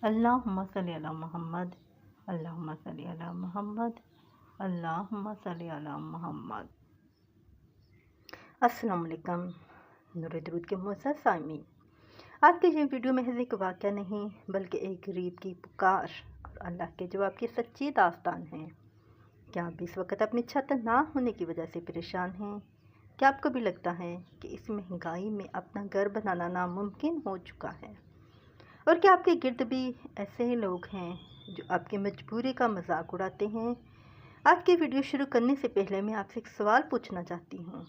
अल्लाहुम्मा सल्ली अला मोहम्मद, अल्लाहुम्मा सल्ली अला मोहम्मद, अल्लाहुम्मा सल्ली अला मोहम्मद। अस्सलाम वालेकुम नूर दरूद के मुअज़्ज़ज़ साइमीन। आज के ये वीडियो महज़ एक वाक़या नहीं बल्कि एक गरीब की पुकार और अल्लाह के जवाब की सच्ची दास्तान है। क्या आप इस वक्त अपनी छत ना होने की वजह से परेशान हैं? क्या आपको भी लगता है कि इस महंगाई में अपना घर बनाना नामुमकिन हो चुका है? और क्या आपके गिर्द भी ऐसे ही लोग हैं जो आपकी मजबूरी का मजाक उड़ाते हैं? आज की वीडियो शुरू करने से पहले मैं आपसे एक सवाल पूछना चाहती हूँ।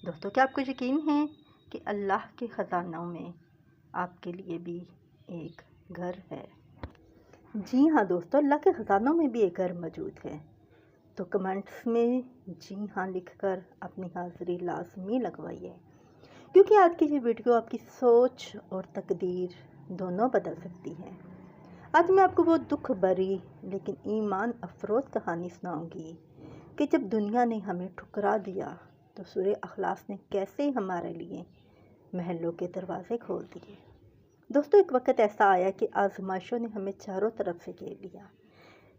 दोस्तों, क्या आपको यकीन है कि अल्लाह के ख़जानों में आपके लिए भी एक घर है? जी हाँ दोस्तों, अल्लाह के ख़जानों में भी एक घर मौजूद है। तो कमेंट्स में जी हाँ लिखकर अपनी हाज़िरी लाजमी लगवाइए, क्योंकि आज की ये वीडियो आपकी सोच और तकदीर दोनों बदल सकती है। आज मैं आपको वो दुख भरी लेकिन ईमान अफरोज़ कहानी सुनाऊंगी कि जब दुनिया ने हमें ठुकरा दिया तो सूरह अखलास ने कैसे हमारे लिए महलों के दरवाज़े खोल दिए। दोस्तों, एक वक्त ऐसा आया कि आजमाइशों ने हमें चारों तरफ से घेर लिया।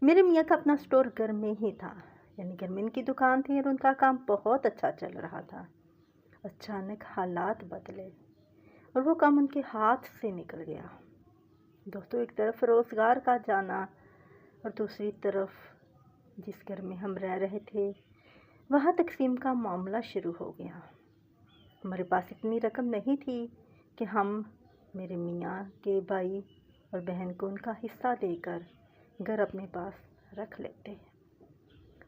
मेरे मियाँ का अपना स्टोर घर में ही था, यानी घर में इनकी दुकान थी और उनका काम बहुत अच्छा चल रहा था। अचानक हालात बदले और वो काम उनके हाथ से निकल गया। दोस्तों, एक तरफ रोज़गार का जाना और दूसरी तरफ जिस घर में हम रह रहे थे वहाँ तकसीम का मामला शुरू हो गया। हमारे पास इतनी रकम नहीं थी कि हम मेरे मियाँ के भाई और बहन को उनका हिस्सा देकर घर अपने पास रख लेते।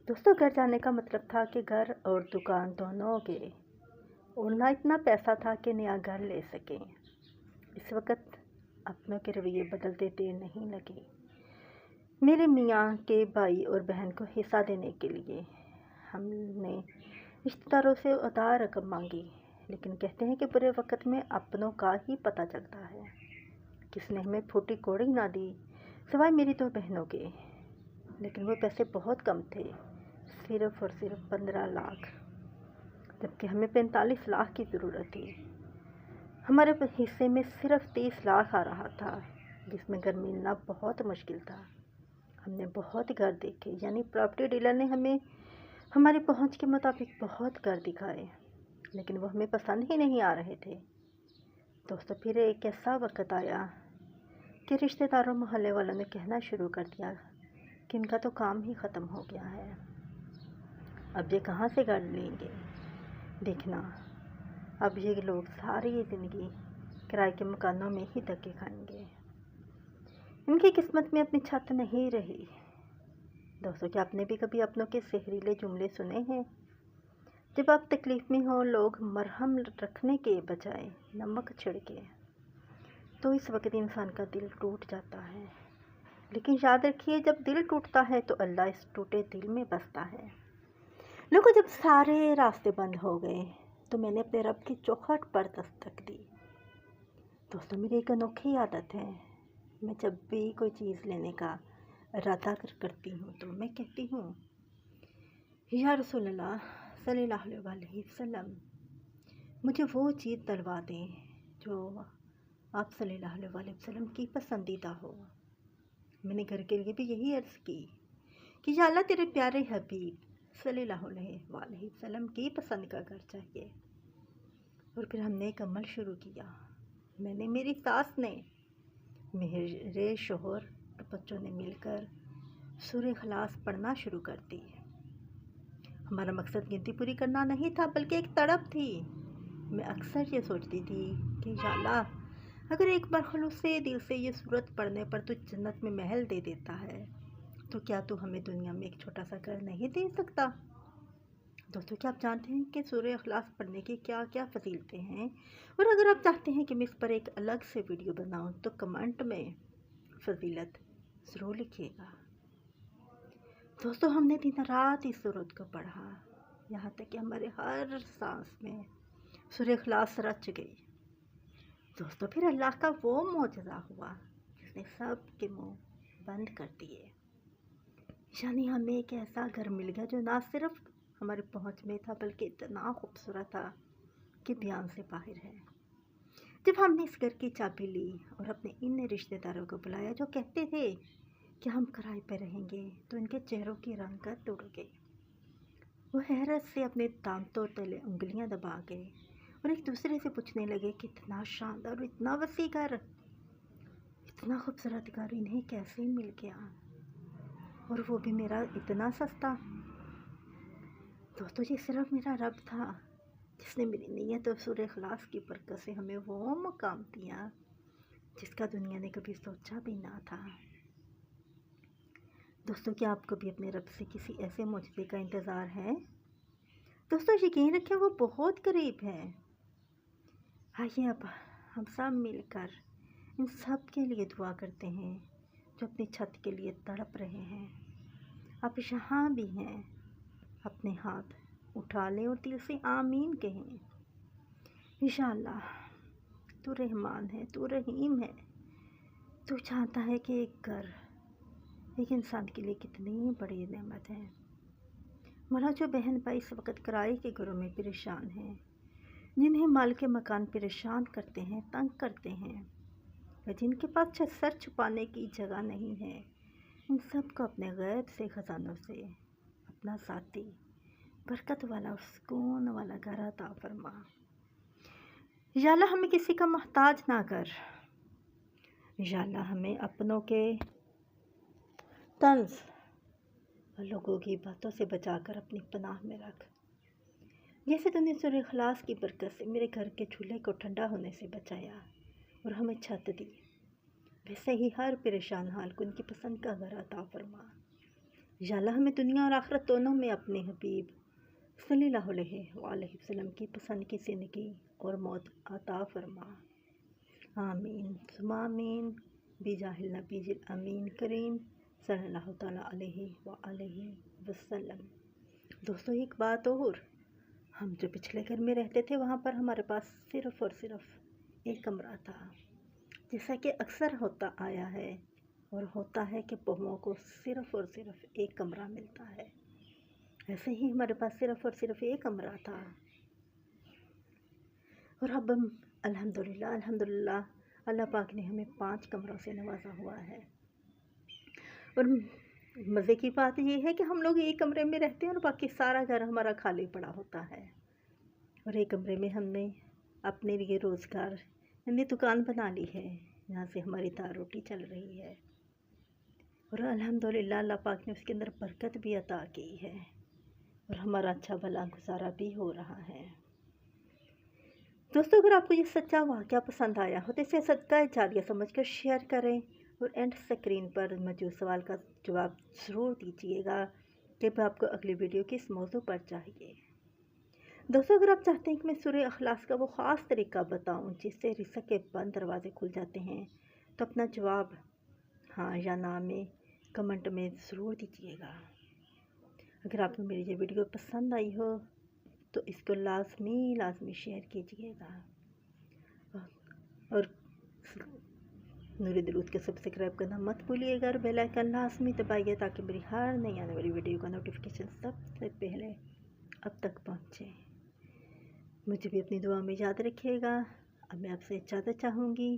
दोस्तों, घर जाने का मतलब था कि घर और दुकान दोनों गए और ना इतना पैसा था कि नया घर ले सकें। इस वक्त अपनों के रवैये बदलते देर नहीं लगी। मेरे मियाँ के भाई और बहन को हिस्सा देने के लिए हमने रिश्तेदारों से उधार रकम मांगी, लेकिन कहते हैं कि बुरे वक्त में अपनों का ही पता चलता है। किसने हमें फूटी कौड़ी ना दी सिवाय मेरी दो बहनों के, लेकिन वो पैसे बहुत कम थे, सिर्फ और सिर्फ 15 लाख, जबकि हमें 45 लाख की ज़रूरत थी। हमारे हिस्से में सिर्फ 30 लाख आ रहा था, जिसमें घर मिलना बहुत मुश्किल था। हमने बहुत घर देखे, यानी प्रॉपर्टी डीलर ने हमें हमारी पहुंच के मुताबिक बहुत घर दिखाए, लेकिन वो हमें पसंद ही नहीं आ रहे थे। दोस्तों, फिर एक ऐसा वक्त आया कि रिश्तेदारों मोहल्ले वालों ने कहना शुरू कर दिया कि इनका तो काम ही ख़त्म हो गया है, अब ये कहाँ से घर लेंगे। देखना, अब ये लोग सारी ज़िंदगी किराए के मकानों में ही धक्के खाएंगे। इनकी किस्मत में अपनी छत नहीं रही। दोस्तों, क्या आपने भी कभी अपनों के जहरीले जुमले सुने हैं? जब आप तकलीफ़ में हो, लोग मरहम रखने के बजाय नमक छिड़के, तो इस वक्त इंसान का दिल टूट जाता है। लेकिन याद रखिए, जब दिल टूटता है तो अल्लाह इस टूटे दिल में बसता है। लोगों, जब सारे रास्ते बंद हो गए तो मैंने अपने रब की चौखट पर दस्तक दी। दोस्तों, मेरी एक अनोखी आदत है, मैं जब भी कोई चीज़ लेने का इरादा करती हूँ तो मैं कहती हूँ, या रसूलल्लाह सल्लल्लाहु अलैहि वसल्लम, मुझे वो चीज़ दिलवा दें जो आप सल्लल्लाहु अलैहि वसल्लम की पसंदीदा हो। मैंने घर के लिए भी यही अर्ज़ की कि या अल्लाह, तेरे प्यारे हबीब सल्लल्लाहु अलैहि वसल्लम की पसंद का घर चाहिए। और फिर हमने एक अमल शुरू किया। मैंने, मेरी सास ने, मेरे शोहर और बच्चों ने मिलकर सूरह इखलास पढ़ना शुरू कर दी। हमारा मकसद गिनती पूरी करना नहीं था, बल्कि एक तड़प थी। मैं अक्सर ये सोचती थी कि या अल्लाह, अगर एक बार खुलूसे दिल से ये सूरत पढ़ने पर तू जन्नत में महल दे देता है, तो क्या तू हमें दुनिया में एक छोटा सा घर नहीं दे सकता? दोस्तों, क्या आप जानते हैं कि सूरह इखलास पढ़ने की क्या क्या फजीलतें हैं? और अगर आप चाहते हैं कि मैं इस पर एक अलग से वीडियो बनाऊं तो कमेंट में फजीलत ज़रूर लिखिएगा। दोस्तों, हमने दिन रात इस सूरत को पढ़ा, यहाँ तक कि हमारे हर सांस में सूरह इखलास रच गई। दोस्तों, फिर अल्लाह का वो मौजज़ा हुआ जिसने सब के मुंह बंद कर दिए। यानी हमें एक ऐसा घर मिल गया जो ना सिर्फ हमारी पहुंच में था, बल्कि इतना खूबसूरत था कि बयान से बाहर है। जब हमने इस घर की चाबी ली और अपने इन रिश्तेदारों को बुलाया जो कहते थे कि हम किराए पर रहेंगे, तो इनके चेहरों की रंगत उड़ गई। वो हैरत से अपने दांतों तले उंगलियां दबा गए और एक दूसरे से पूछने लगे कि इतना शानदार और इतना वसी घर, इतना खूबसूरत घर इन्हें कैसे मिल गया, और वो भी मेरा इतना सस्ता। दोस्तों, ये सिर्फ मेरा रब था जिसने मेरी नीयत और सूरह इखलास की बरकत से हमें वो मुकाम दिया जिसका दुनिया ने कभी सोचा भी ना था। दोस्तों, क्या आपको भी अपने रब से किसी ऐसे मौजूदे का इंतज़ार है? दोस्तों, यकीन रखें वो बहुत करीब है। आइए अब हम सब मिलकर इन सब के लिए दुआ करते हैं जो अपनी छत के लिए तड़प रहे हैं। आप यहाँ भी हैं, अपने हाथ उठा लें और दिल से आमीन कहें। इंशाअल्लाह तू रहमान है, तू रहीम है, तू चाहता है कि एक घर एक इंसान के लिए कितनी बड़ी नेमत है। मरा जो बहन भाई इस वक्त किराए के घरों में परेशान हैं, जिन्हें माल के मकान परेशान करते हैं, तंग करते हैं, या जिनके पास सर छुपाने की जगह नहीं है, इन सब को अपने गैब से ख़जानों से अपना साथी बरकत वाला और सुकून वाला घर अता फरमा। या अल्लाह हमें किसी का मोहताज ना कर। या अल्लाह हमें अपनों के तंज और लोगों की बातों से बचाकर अपनी पनाह में रख। जैसे तूने सूरह इखलास की बरकत से मेरे घर के चूल्हे को ठंडा होने से बचाया और हमें छत दी, वैसे ही हर परेशान हाल को उनकी पसंद का घर अता फरमा। या अल्लाह हमें दुनिया और आखिरत दोनों में अपने हबीब सल्लल्लाहु अलैहि वसल्लम की पसंद की ज़िंदगी और मौत अता फरमा। आमीन सुम्मा आमीन बिजाहिल नबीजिल अमीन करीम सल्लल्लाहु तआला अलैहि वसल्लम। दोस्तों, एक बात और, हम जो पिछले घर में रहते थे वहाँ पर हमारे पास सिर्फ़ और सिर्फ एक कमरा था। जैसा कि अक्सर होता आया है और होता है कि बहुओं को सिर्फ़ और सिर्फ एक कमरा मिलता है, ऐसे ही हमारे पास सिर्फ़ और सिर्फ एक कमरा था। और अब हम अल्हम्दुलिल्लाह अल्लाह पाक ने हमें 5 कमरों से नवाजा हुआ है। और मज़े की बात ये है कि हम लोग एक कमरे में रहते हैं और बाकी सारा घर हमारा खाली पड़ा होता है। और एक कमरे में हमने अपने लिए रोज़गार यानी दुकान बना ली है, यहाँ से हमारी दाल रोटी चल रही है। और अल्हम्दुलिल्लाह अल्लाह पाक ने उसके अंदर बरकत भी अता की है और हमारा अच्छा भला गुजारा भी हो रहा है। दोस्तों, अगर आपको ये सच्चा वाक़या पसंद आया हो तो इसे सदका जारिया समझकर शेयर करें और एंड स्क्रीन पर मौजूद सवाल का जवाब ज़रूर दीजिएगा कि आपको अगली वीडियो किस मौजू पर चाहिए। दोस्तों, अगर आप चाहते हैं कि मैं सूरह इखलास का वो ख़ास तरीका बताऊं जिससे रिज़्क़ के बंद दरवाजे खुल जाते हैं, तो अपना जवाब हाँ या ना में कमेंट में ज़रूर दीजिएगा। अगर आपको मेरी ये वीडियो पसंद आई हो तो इसको लाजमी शेयर कीजिएगा और नूर दुरूद के सब्सक्राइब करना मत भूलिएगा और बेल आइकन लाजमी दबाइए ताकि मेरी हर नई आने वाली वीडियो का नोटिफिकेशन सबसे पहले अब तक पहुँचे। मुझे भी अपनी दुआ में याद रखिएगा। अब मैं आपसे इजाज़त चाहूँगी।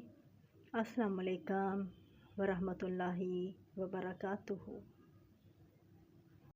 अस्सलाम वालेकुम व रहमतुल्लाहि व बरकातुहू।